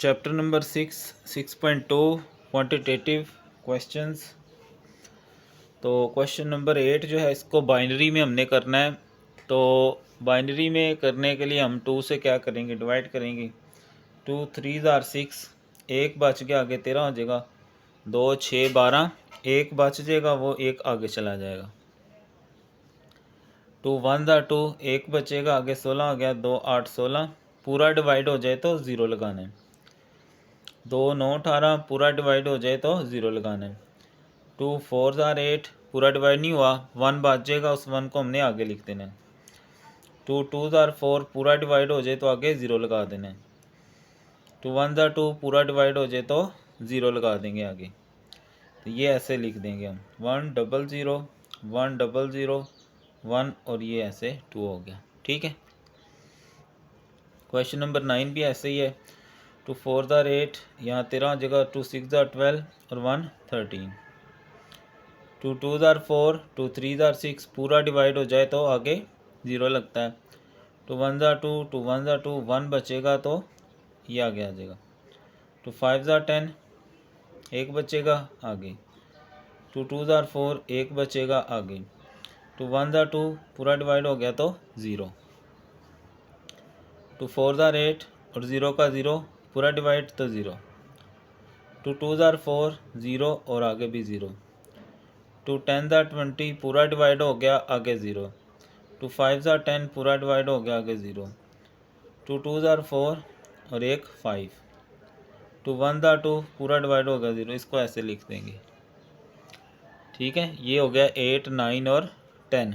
Chapter number 6.2 quantitative questions. तो question number 8 जो है इसको बाइनरी में हमने करना है। तो बाइनरी में करने के लिए हम 2 से क्या करेंगे, डिवाइड करेंगे। 2 3 आर 6, एक बच गया आगे 13 हो जाएगा। 2 6 12, एक बच जाएगा वो एक आगे चला जाएगा। 2 1 2, एक बचेगा आगे 16 हो गया। 2 8 16, पूरा डिवाइड हो जाए तो ज़ीरो लगाना है। 2 9 18, पूरा डिवाइड हो जाए तो ज़ीरो लगाना है। 2 4 8, पूरा डिवाइड नहीं हुआ, 1 बचेगा, उस 1 को हमने आगे लिख देना है। 2 2 4, पूरा डिवाइड हो जाए तो आगे ज़ीरो लगा देना है। 2 1 2, पूरा डिवाइड हो जाए तो ज़ीरो लगा देंगे आगे। तो ये ऐसे लिख देंगे हम 1 0 0 1 0 0 1, और ये ऐसे 2 हो गया। ठीक है। क्वेश्चन नंबर 9 भी ऐसे ही है। 2 4 8, यहाँ 13 हो जाएगा। 2 6 12 और 1 13। 2 2 4, 2 3 6, पूरा डिवाइड हो जाए तो आगे ज़ीरो लगता है। 2 1 2, 2 1 2, 1 बचेगा तो ये आगे आ जाएगा। 2 5 10, एक बचेगा आगे। 2 2 4, एक बचेगा आगे। 2 1 2, पूरा डिवाइड हो गया तो ज़ीरो। 2 4 8, और ज़ीरो का ज़ीरो, पूरा डिवाइड तो ज़ीरो। 2 2 4, ज़ीरो और आगे भी ज़ीरो। 2 10 20, पूरा डिवाइड हो गया आगे ज़ीरो। 2 5 10, पूरा डिवाइड हो गया आगे ज़ीरो। 2 2 4 और एक 5। 2 1 2, पूरा डिवाइड हो गया ज़ीरो। इसको ऐसे लिख देंगे। ठीक है, ये हो गया 8 9 और 10।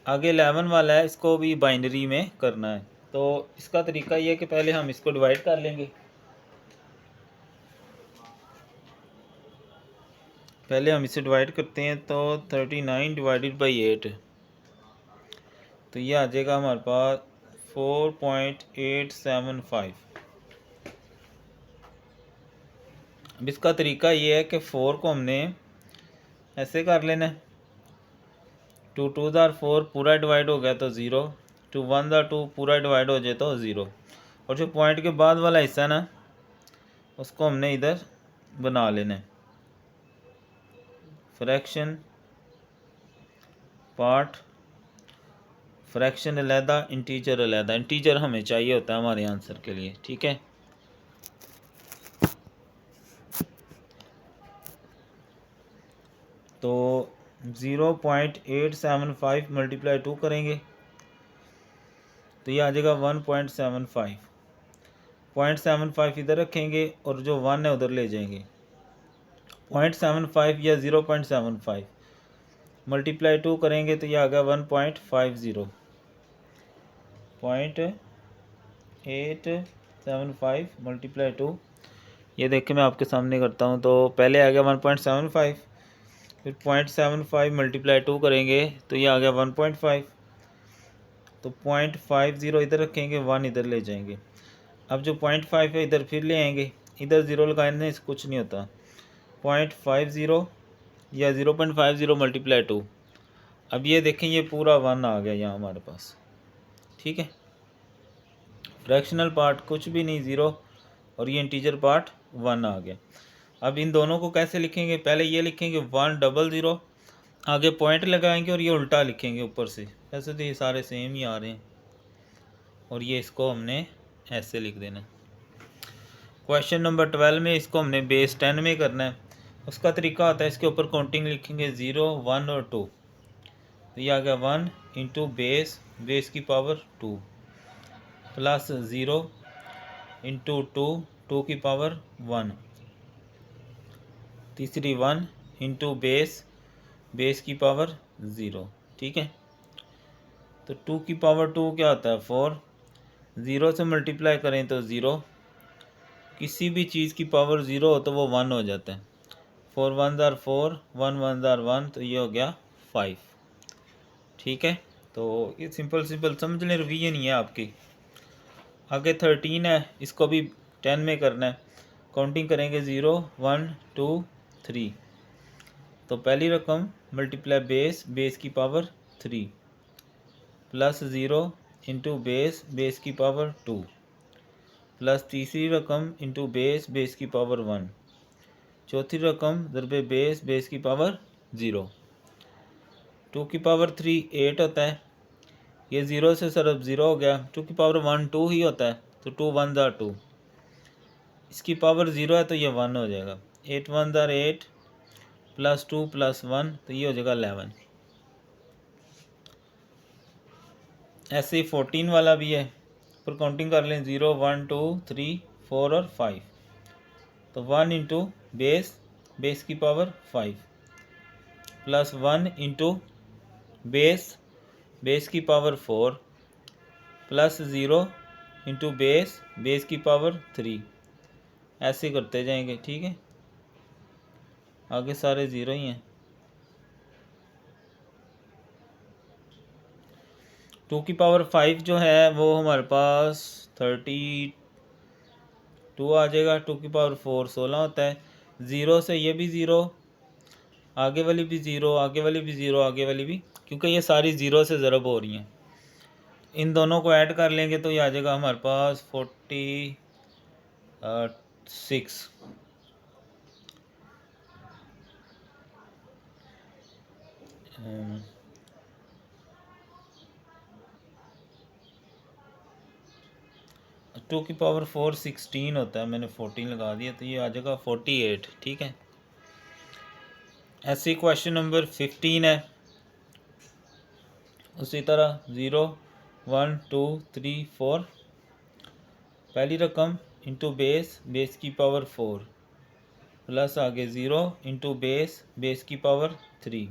आगे 11 वाला है, इसको भी बाइनरी में करना है। तो इसका तरीका ये है कि पहले हम इसको डिवाइड कर लेंगे। पहले हम इसे डिवाइड करते हैं तो 39 डिवाइडेड बाई 8, तो ये आ जाएगा हमारे पास 4.875। अब इसका तरीका ये है कि 4 को हमने ऐसे कर लेना है। 2 2 4, पूरा डिवाइड हो गया तो ज़ीरो। 2 1 2, पूरा डिवाइड हो जाए तो ज़ीरो। और जो पॉइंट के बाद वाला हिस्सा ना, उसको हमने इधर बना लेना है। फ्रैक्शन पार्ट, फ्रैक्शन अलहदा, इंटीजर अलहदा। इंटीजर हमें चाहिए होता है हमारे आंसर के लिए। ठीक है। तो 0.875 मल्टीप्लाई 2 करेंगे तो ये आ जाएगा 1.75। 0.75 इधर रखेंगे और जो 1 है उधर ले जाएंगे। 0.75 या 0.75 मल्टीप्लाई 2 करेंगे तो ये आ गया 1.50। 0.875 मल्टीप्लाई 2, ये देखें मैं आपके सामने करता हूँ। तो पहले आ गया 1.75, फिर 0.75 मल्टीप्लाई 2 करेंगे तो ये आ गया 1.5। तो 0.50 इधर रखेंगे, 1 इधर ले जाएंगे। अब जो 0.5 है इधर फिर ले आएंगे, इधर ज़ीरो लगाने से कुछ नहीं होता। 0.50 या 0.50 मल्टीप्लाई 2। अब ये देखें ये पूरा 1 आ गया यहाँ हमारे पास। ठीक है। फ्रैक्शनल पार्ट कुछ भी नहीं, ज़ीरो, और ये इंटीजर पार्ट 1 आ गया। अब इन दोनों को कैसे लिखेंगे, पहले ये लिखेंगे 1 0 0, आगे पॉइंट लगाएंगे और ये उल्टा लिखेंगे ऊपर से। वैसे तो ये सारे सेम ही आ रहे हैं, और ये इसको हमने ऐसे लिख देना। क्वेश्चन नंबर 12 में इसको हमने बेस 10 में करना है। उसका तरीका होता है, इसके ऊपर काउंटिंग लिखेंगे 0 1 और 2। तो ये आ गया 1 इंटू बेस की पावर 2, प्लस 0 इंटू 2 की पावर 1, तीसरी 1 इंटू बेस की पावर 0। ठीक है। तो 2 की पावर 2 क्या होता है 4, 0 से मल्टीप्लाई करें तो 0, किसी भी चीज़ की पावर 0 हो तो वो 1 हो जाता है। 4 1 4, 1 1 1, तो ये हो गया 5। ठीक है। तो ये सिंपल समझ लें, रिवीजन ही है आपकी। आगे 13 है, इसको भी 10 में करना है। काउंटिंग करेंगे 0 1 2 3। तो पहली रकम मल्टीप्लाई बेस की पावर 3, प्लस 0 इंटू बेस की पावर 2, प्लस तीसरी रकम इंटू बेस बेस की पावर 1, चौथी रकम ज़रबे बेस बेस की पावर 0। 2 की पावर 3 8 होता है, ये 0 से सिर्फ 0 हो गया। 2 की पावर 1 2 ही होता है, तो 2 1 ज़ार 2, इसकी पावर 0 है तो ये 1 हो जाएगा। 8 1 ज़ार 8 प्लस 2 प्लस 1, तो ये हो जाएगा 11। ऐसे ही 14 वाला भी है, पर काउंटिंग कर लें 0 1 2 3 4 और 5, तो 1 इंटू बेस बेस की power 5 plus 1 into base base की power 4 plus 0 into base base की पावर 3, ऐसे करते जाएंगे। ठीक है, आगे सारे ज़ीरो ही हैं। 2 की पावर 5 जो है वो हमारे पास 32 आ जाएगा। 2 की पावर 4 16 होता है। 0 से ये भी 0, आगे वाली भी 0, आगे वाली भी 0, आगे वाली भी, क्योंकि ये सारी 0 से ज़रब हो रही हैं। इन दोनों को ऐड कर लेंगे तो ये आ जाएगा हमारे पास 46। 2 की पावर 4 16 होता है, मैंने 14 लगा दिया, तो ये आ जाएगा 48। ठीक है, ऐसे क्वेश्चन नंबर 15 है, उसी तरह 0 1 2 3 4, पहली रकम इंटू बेस बेस की पावर 4 प्लस आगे 0 इंटू बेस बेस की power 3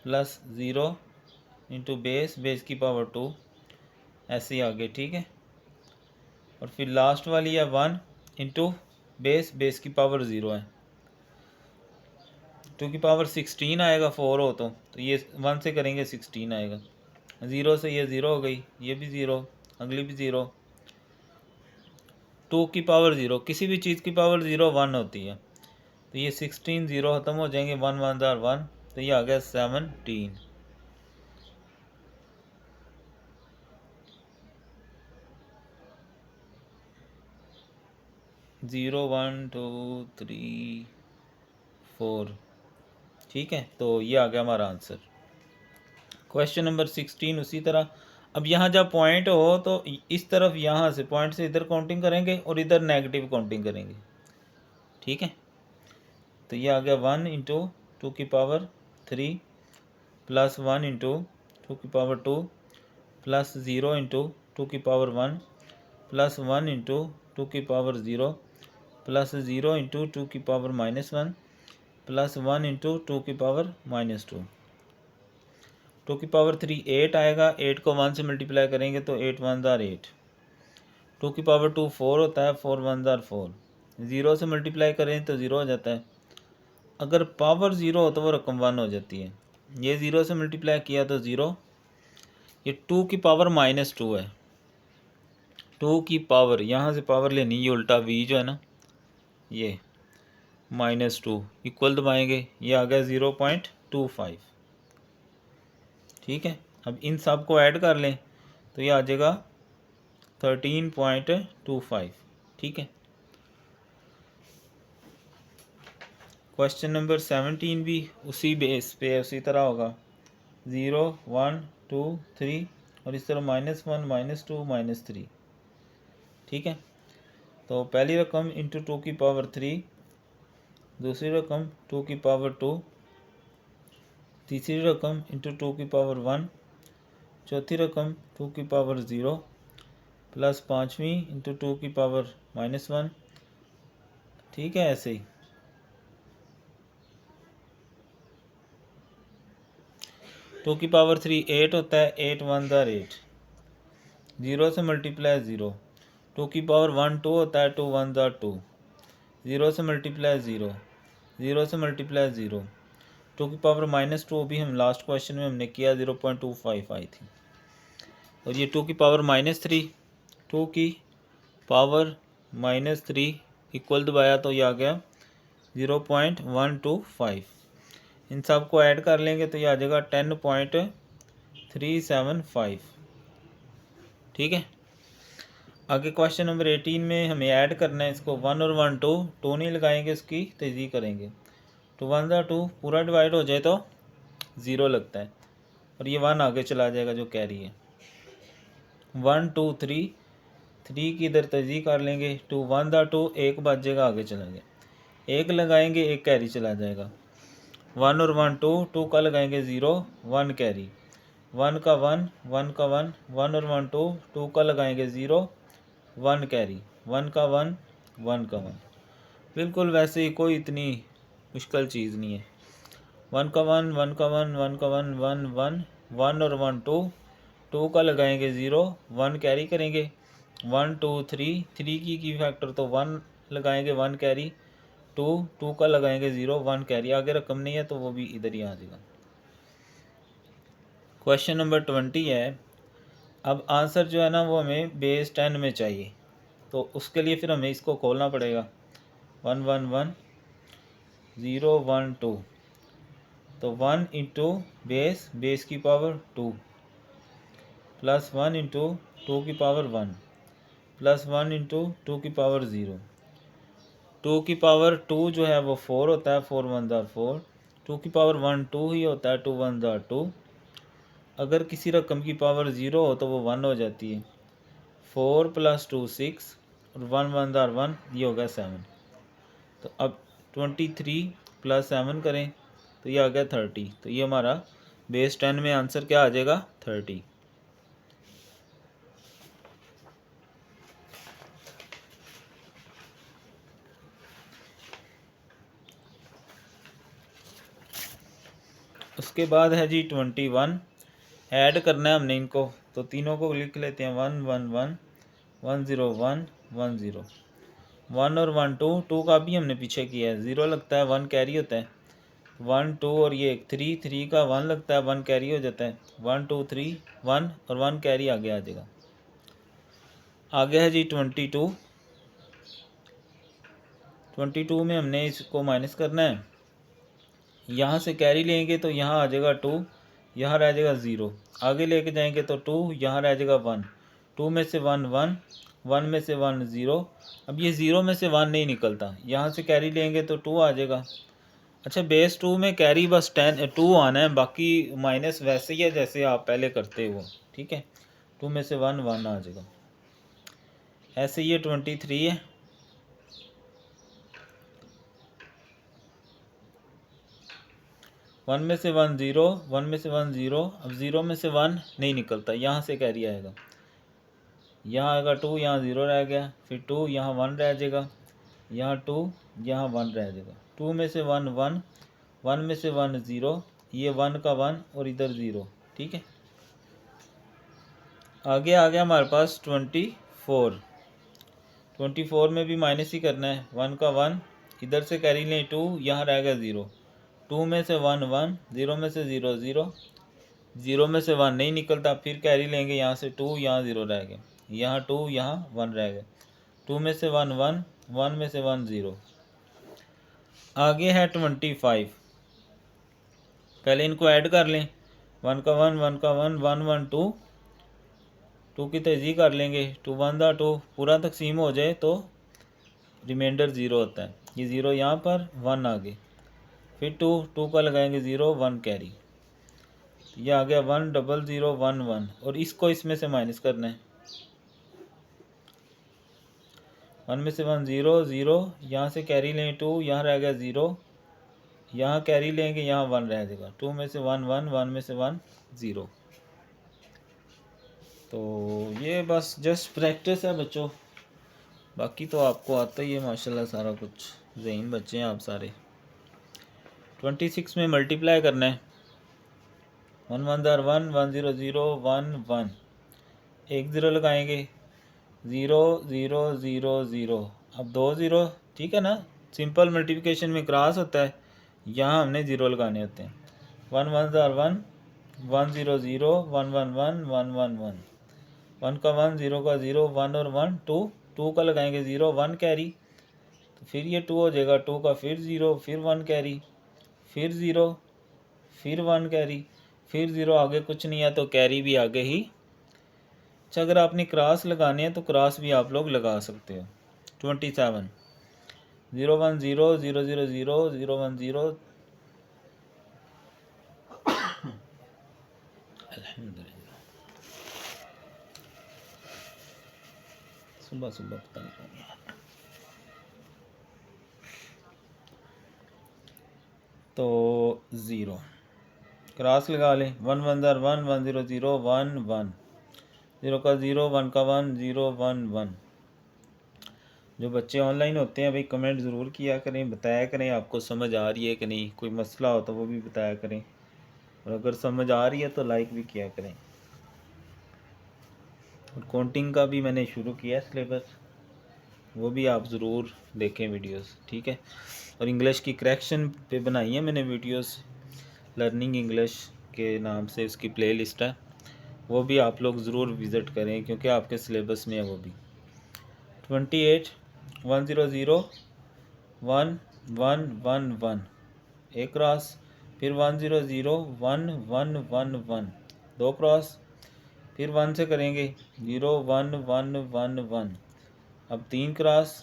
plus 0 into base base की पावर 2, ऐसे ही आगे। ठीक है, और फिर लास्ट वाली है 1 इंटू बेस बेस की पावर 0 है। 2 की पावर 16 आएगा 4 हो तो ये 1 से करेंगे 16 आएगा। 0 से ये 0 हो गई, ये भी 0, अगली भी 0। 2 की पावर 0, किसी भी चीज़ की पावर 0 1 होती है, तो ये 16 0 ख़त्म हो जाएंगे, 1 1 ज़ार 1, तो ये आ गया 17। 0 1 2 3 4। ठीक है, तो ये आ गया हमारा आंसर। क्वेश्चन नंबर 16 उसी तरह। अब यहाँ जब पॉइंट हो तो इस तरफ यहाँ से पॉइंट से इधर काउंटिंग करेंगे और इधर नेगेटिव काउंटिंग करेंगे। ठीक है, तो ये आ गया 1 इंटू 2 की पावर 3 प्लस 1 इंटू 2 की पावर 2 प्लस 0 इंटू 2 की पावर 1 प्लस 1 इंटू 2 की पावर 0 प्लस 0 इंटू 2 की पावर -1 प्लस 1 इंटू 2 की पावर -2। 2 की पावर 3 8 आएगा, 8 को 1 से मल्टीप्लाई करेंगे तो 8 1 ज़ार 8। 2 की पावर 2 4 होता है, 4 1 ज़ार 4। 0 से मल्टीप्लाई करें तो 0 हो जाता है, अगर पावर 0 हो तो वो रकम 1 हो जाती है। ये 0 से मल्टीप्लाई किया तो 0, ये 2 की पावर -2 है। 2 की पावर, यहाँ से पावर लेनी, ये उल्टा v जो है ना, ये -2 इक्वल दबाएंगे, ये आ गया 0.25। ठीक है, अब इन सब को ऐड कर लें तो ये आ जाएगा 13.25। ठीक है, क्वेश्चन नंबर 17 भी उसी बेस पे उसी तरह होगा। 0 1 2 3 और इस तरह -1 -2 -3। ठीक है, तो पहली रकम इंटू 2 की पावर 3, दूसरी रकम 2 की पावर 2, तीसरी रकम इंटू 2 की पावर 1, चौथी रकम 2 की पावर 0 प्लस पाँचवीं इंटू 2 की पावर -1। ठीक है, ऐसे ही 2 की पावर 3 8 होता है, 8 1 ज़ार 8। 0 से मल्टीप्लाई 0। 2 की पावर 1 2 होता है, 2 1 ज़ार 2। 0 से मल्टीप्लाई 0। 0 से मल्टीप्लाई 0। 2 की पावर -2 भी हम लास्ट क्वेश्चन में हमने किया, 0.25 आई थी। और ये 2 की पावर -3, 2 की पावर -3 इक्वल दबाया तो ये आ गया 0.125। इन सब को ऐड कर लेंगे तो ये आ जाएगा 10.375। ठीक है, आगे क्वेश्चन नंबर 18 में हमें ऐड करना है इसको 1 और 1 टू नहीं लगाएंगे, उसकी तजदीद करेंगे। तो 1 ज़ा 2 पूरा डिवाइड हो जाए तो 0 लगता है और ये 1 आगे चला जाएगा जो कैरी है। 1 2 3 3 की इधर तजदीद कर लेंगे। 2 1 ज़ा 2 एक बचेगा, आगे चला गया। एक लगाएंगे, एक कैरी चला जाएगा। 1 और 1 2 का लगाएंगे 0 1 कैरी। 1 का 1 1 का 1 1 और 1 2 का लगाएंगे 0 1 कैरी। 1 का 1 1 का 1। बिल्कुल वैसे ही, कोई इतनी मुश्किल चीज़ नहीं है। 1 का 1 1 का 1 1 का 1 1 1 1 और 1 2 का लगाएंगे 0 1 कैरी करेंगे। 1 2 3 की फैक्टर तो 1 लगाएंगे 1 कैरी। 2 का लगाएंगे 0 1 कैरी। आगे रकम नहीं है तो वो भी इधर ही आ जाएगा। क्वेश्चन नंबर 20 है। अब आंसर जो है ना वो हमें बेस 10 में चाहिए, तो उसके लिए फिर हमें इसको खोलना पड़ेगा। 1 1 1 0 1 2, तो 1 इंटू बेस की पावर 2 प्लस 1 इंटू 2 की पावर 1 प्लस 1 इंटू 2 की पावर 0। 2 की पावर 2 जो है वो 4 होता है, 4 1 ज़ा 4। 2 की पावर 1 2 ही होता है, 2 1 ज़ा 2। अगर किसी रकम की पावर 0 हो तो वो 1 हो जाती है। 4 प्लस 2 6 और 1 1 ज़ा 1, ये हो गया 7। तो अब 23 प्लस 7 करें तो ये आ गया 30। तो ये हमारा बेस 10 में आंसर क्या आ जाएगा? 30। उसके बाद है जी 21। ऐड करना है हमने इनको, तो तीनों को लिख लेते हैं। 1 1 1 1 0 1 1 0। 1 और 1 2 का भी हमने पीछे किया है, 0 लगता है, 1 कैरी होता है। 1 2 और ये 3 का 1 लगता है, 1 कैरी हो जाता है। 1 2 3 1 और 1 कैरी आगे आ जाएगा। आगे है जी 22। 22 में हमने इसको माइनस करना है। यहाँ से कैरी लेंगे तो यहाँ आ जाएगा 2, यहाँ रह जाएगा 0। आगे लेके जाएंगे तो 2, यहाँ रह जाएगा 1। 2 में से 1 1, 1 में से 1 0। अब ये 0 में से 1 नहीं निकलता, यहाँ से कैरी लेंगे तो 2 आ जाएगा। अच्छा, बेस 2 में कैरी बस 2 आना है, बाकी माइनस वैसे ही है जैसे आप पहले करते हो। ठीक है, 2 में से 1 1 आ जाएगा। ऐसे ये 23 है। 1 में से 1 0, 1 में से 1 0। अब 0 में से 1 नहीं निकलता, यहाँ से कैरी आएगा। यहाँ आएगा 2, यहाँ 0 रह गया, फिर 2 यहाँ 1 रह जाएगा, यहाँ 2 यहाँ 1 रह जाएगा। 2 में से 1 1, 1 में से 1 0, ये 1 का 1 और इधर 0। ठीक है, आगे आ गया हमारे पास 24। 24 में भी माइनस ही करना है। 1 का 1, इधर से कैरी लें 2, यहाँ रह गया 0। 2 में से 1 1, 0 में से 0 0, 0 में से 1 नहीं निकलता, फिर कैरी लेंगे यहाँ से 2, यहाँ 0 रह गया, यहाँ 2 यहाँ 1 रह गया। 2 में से 1 1, 1 में से 1 0। आगे है 25। पहले इनको ऐड कर लें। 1 का 1 1 का 1 1 1 2, 2 की तहजीब कर लेंगे। 2 1 दा 2 पूरा तकसीम हो जाए तो रिमाइंडर 0 होता है। ये 0 यहाँ पर, 1 आगे, फिर 2 का लगाएंगे 0 1 कैरी। ये आ गया 1 0 0 1 1, और इसको इसमें से माइनस करना है। 1 में से 1 0 0, यहाँ से कैरी लें 2, यहाँ रह गया 0, यहाँ कैरी लेंगे, यहाँ 1 रह जाएगा। 2 में से 1 1, 1 में से 1 0। तो ये बस जस्ट प्रैक्टिस है बच्चों, बाकी तो आपको आता ही है माशाल्लाह सारा कुछ। ज़हीन बच्चे हैं आप सारे। 26 में मल्टीप्लाई करना है। 1 1 ज़ार 1 1 0 0 1 1, एक 0 लगाएंगे, 0 0 0 0। अब 2 0, ठीक है ना, सिंपल मल्टीप्लिकेशन में क्रॉस होता है, यहाँ हमने 0 लगाने होते हैं। 1 1 ज़ार 1 1 0 0 1 1 1 1 1 1, 1 का 1 0 का 0 1 और 1 2, 2 का लगाएंगे 0 1 कैरी, तो फिर ये 2 हो जाएगा। 2 का फिर 0, फिर 1 कैरी, फिर 0, फिर 1 कैरी, फिर 0, आगे कुछ नहीं है तो कैरी भी आगे ही अच्छा, अगर आपने क्रॉस लगाने हैं तो क्रॉस भी आप लोग लगा सकते हो। 27 0 1 0 0 0 0 0 1 0। अल्हम्दुलिल्लाह, सुबह सुबह पता नहीं कौन है। तो 0 क्रॉस लगा लें। 1 1 ज़ार 1 1 0 0 1 1 0 का 0 1 का 1 0 1 1। जो बच्चे ऑनलाइन होते हैं भाई कमेंट ज़रूर किया करें, बताया करें आपको समझ आ रही है कि नहीं, कोई मसला हो तो वो भी बताया करें, और अगर समझ आ रही है तो लाइक भी किया करें। और काउंटिंग का भी मैंने शुरू किया सिलेबस, वो भी आप ज़रूर देखें वीडियोस, ठीक है। और इंग्लिश की करेक्शन पे बनाई है मैंने वीडियोस, लर्निंग इंग्लिश के नाम से उसकी प्लेलिस्ट है, वो भी आप लोग ज़रूर विज़िट करें क्योंकि आपके सिलेबस में है वो भी। 28 1 0 0 1 1 1 1 एक क्रॉस, फिर 1 0 0 1 1 1 1 दो क्रॉस, फिर 1 से करेंगे 0 1 1 1 1, अब 3 क्रॉस,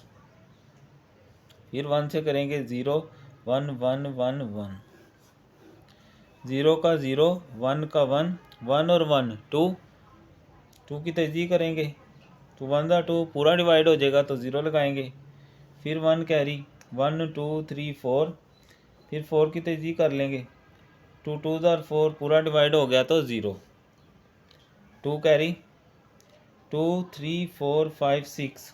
फिर 1 से करेंगे 0 1 1 1 1, 0 का 0 1 का 1 1 और 1 2 2 की तजदीद करेंगे, तो 1 ज़ा 2 पूरा डिवाइड हो जाएगा तो 0 लगाएंगे, फिर 1 कैरी 1 2 3 4, फिर 4 की तजदीद कर लेंगे, 2 2 ज़ार 4 पूरा डिवाइड हो गया तो 0, 2 कैरी 2 3 4 5 6,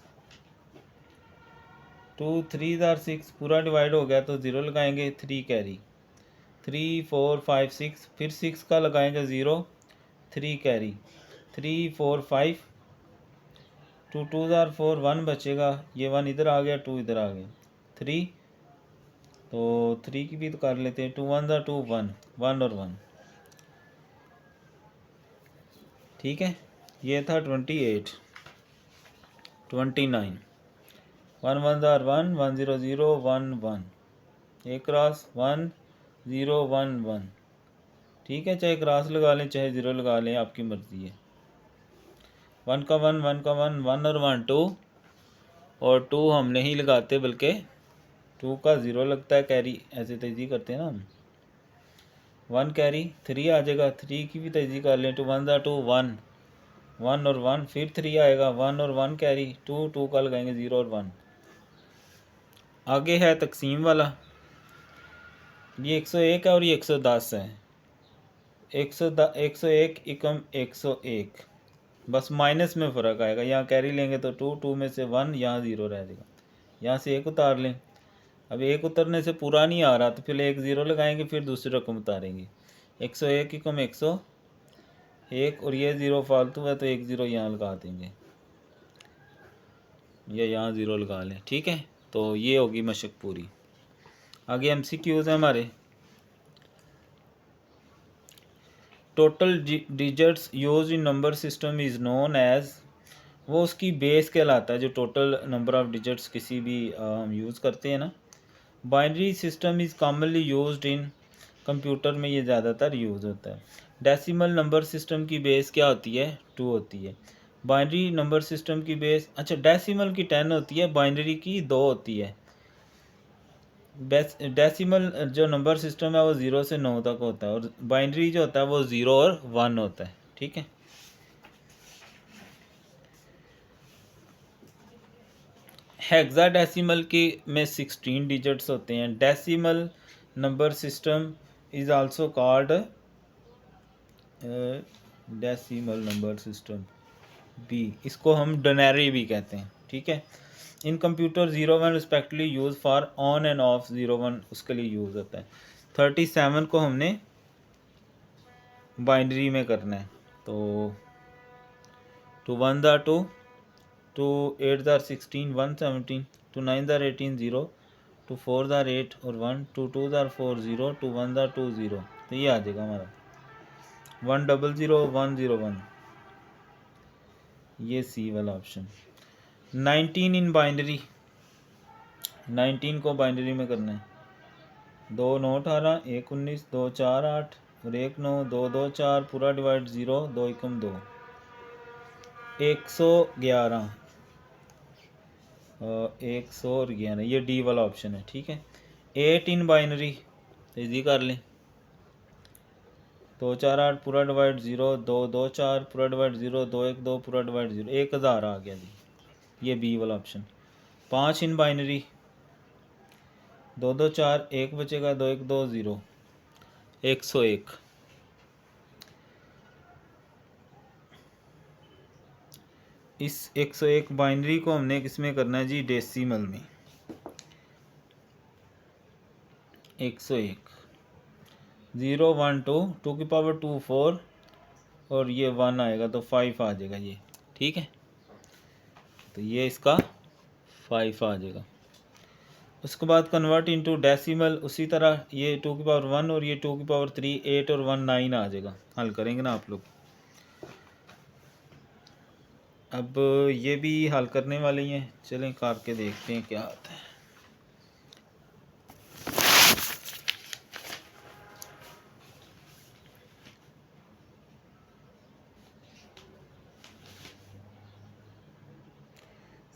2 3 ज़ार 6 पूरा डिवाइड हो गया तो 0 लगाएंगे, 3 कैरी 3 4 5 6, फिर 6 का लगाएंगे 0, 3 कैरी 3 4 5, 2 2 ज़ार 4 1 बचेगा, ये 1 इधर आ गया 2 इधर आ गया 3, तो 3 की भी तो कर लेते हैं, 2 1 ज़ार 2 1 1 और 1, ठीक है। ये था 28 29 1 1 ज़ार 1 1 0 0 1 1 एक क्रॉस 1 0 1 1, ठीक है, चाहे क्रॉस लगा लें चाहे 0 लगा लें, आपकी मर्ज़ी है। 1 का 1 1 का 1 1 और 1 2, और 2 हम नहीं लगाते बल्कि 2 का 0 लगता है कैरी, ऐसे तजदीद करते हैं ना हम। 1 कैरी 3 आ जाएगा, 3 की भी तजदीद कर लें, 2 1 ज़ार 2 1 1 और 1, फिर 3 आएगा, 1 और 1 कैरी 2 2 का लगाएंगे 0 और 1। आगे है तकसीम वाला, ये 101 है और ये 110 है। 101 एकम 101, बस माइनस में फ़र्क आएगा, यहाँ कैरी लेंगे तो 2 2 में से 1, यहाँ 0 रह जाएगा, यहाँ से 1 उतार लें, अब 1 उतरने से पूरा नहीं आ रहा तो फिर एक 0 लगाएंगे, फिर दूसरी रकम उतारेंगे, 101 एकम 101, और ये 0 फालतू है तो एक 0 यहाँ लगा देंगे, या यहाँ 0 लगा लें, ठीक है। तो ये होगी मशक पूरी। आगे MCQs है हमारे। Total digits use in number system is known as, वो उसकी बेस कहलाता है जो टोटल नंबर ऑफ डिजिट्स किसी भी हम यूज़ करते हैं ना। Binary system is commonly used in, computer में ये ज़्यादातर यूज़ होता है। डेसिमल नंबर सिस्टम की बेस क्या होती है, 2 होती है। बाइनरी नंबर सिस्टम की बेस, अच्छा डेसिमल की 10 होती है, बाइनरी की 2 होती है। डेसिमल जो नंबर सिस्टम है वो 0 से 9 तक होता है, और बाइनरी जो होता है वो 0 और 1 होता है, ठीक है। हेक्साडेसिमल की में 16 डिजिट्स होते हैं। Decimal number system is also called decimal number system बी, इसको हम डोनेरी भी कहते हैं, ठीक है। In computer 0 1 respectively use for on and off, 0 1 उसके लिए यूज़ होता है। 37 को हमने बाइनरी में करना है, तो 2 1 ज़ार 2 2 8 ज़ार 16 1 17, 2 9 ज़ार 18 0, 2 4 ज़ार 8 और 1, 2 2 ज़ार 4 0, 2 1 ज़ार 2 0, तो ये आ जाएगा हमारा 1 0 0 1 0 1, ये सी वाला ऑप्शन। 19 इन बाइनरी, 19 को बाइनरी में करना है, 2 9 18 1 19 2 4 8 और 1 9 2 2 4 पूरा डिवाइड 0 2 एकम 2, 111 111 ये डी वाला ऑप्शन है, ठीक है। 8 इन बाइनरी इजी कर लें, 2 4 8 पूरा डिवाइड 0, 2 2 4 पूरा डिवाइड 0, 2 1 2 पूरा डिवाइड 0, 1000 आ गया जी, ये बी वाला ऑप्शन। 5 इन बाइनरी 2 2 4 1 बचेगा, 2 1 2 0, 101। इस 101 बाइनरी को हमने किस में करना है जी, डेसिमल में। 101 0 1 2 2 की पावर 2 4 और ये 1 आएगा तो 5 आ जाएगा ये, ठीक है। तो ये इसका 5 आ जाएगा। उसके बाद कन्वर्ट इनटू डेसिमल, उसी तरह ये 2 की पावर 1 और ये 2 की पावर 3 8 और 1 9 आ जाएगा। हल करेंगे ना आप लोग। अब ये भी हल करने वाले ही हैं, चलें करके देखते हैं क्या आता है।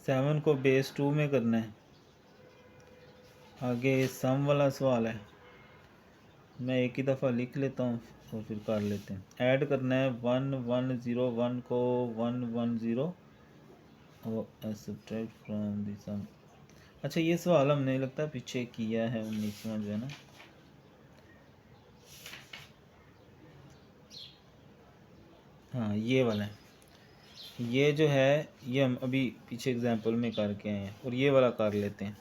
सेवन को बेस 2 में करना है। आगे सम वाला सवाल है, मैं एक ही दफ़ा लिख लेता हूँ और फिर कर लेते हैं। ऐड करना है 1 1 0 1 को 1 1 0 और सब्ट्रैक्ट फ्रॉम द सम। अच्छा ये सवाल हमने लगता है पीछे किया है 19वां जो है ना। हाँ ये वाला है, ये जो है ये हम अभी पीछे एग्जांपल में करके आए हैं और ये वाला कर लेते हैं।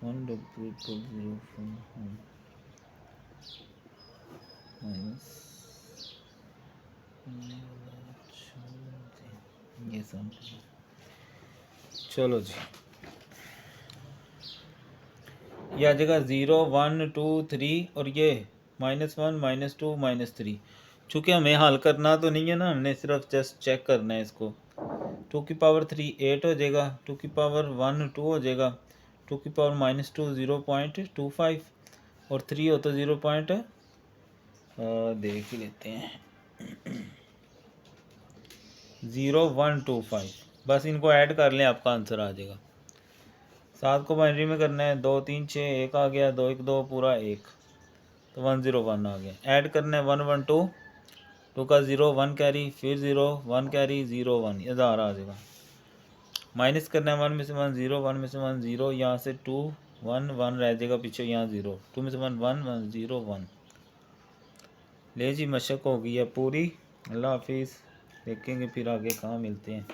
1 0 ये सब चलो जी, ये आ जाएगा 0 1 2 3 और ये -1 -2 -3। चूँकि हमें हल करना तो नहीं है ना, हमने सिर्फ जस्ट चेक करना है इसको। 2 की पावर 3 8 हो जाएगा, 2 की पावर 1 2 हो जाएगा, 2 की पावर -2 0.25 और 3 हो तो 0. देख ही लेते हैं 0.125। बस इनको ऐड कर लें, आपका आंसर आ जाएगा। 7 को बाइनरी में करना है, 2 3 6 1 आ गया, 2 1 2 पूरा 1 तो 101 आ गया। ऐड करना है 1 1 2 2 का 0 1 कैरी, फिर 0 1 कैरी 0 1, 1000 आ जाएगा। माइनस करना है 1 में से 1 0, 1 में से 1 0, यहाँ से 2 1 1 रह जाएगा पीछे, यहाँ 0, 2 में से 1 1 1 0 1। ले जी मशक हो गई है पूरी। अल्लाह हाफिज़, देखेंगे फिर आगे कहाँ मिलते हैं।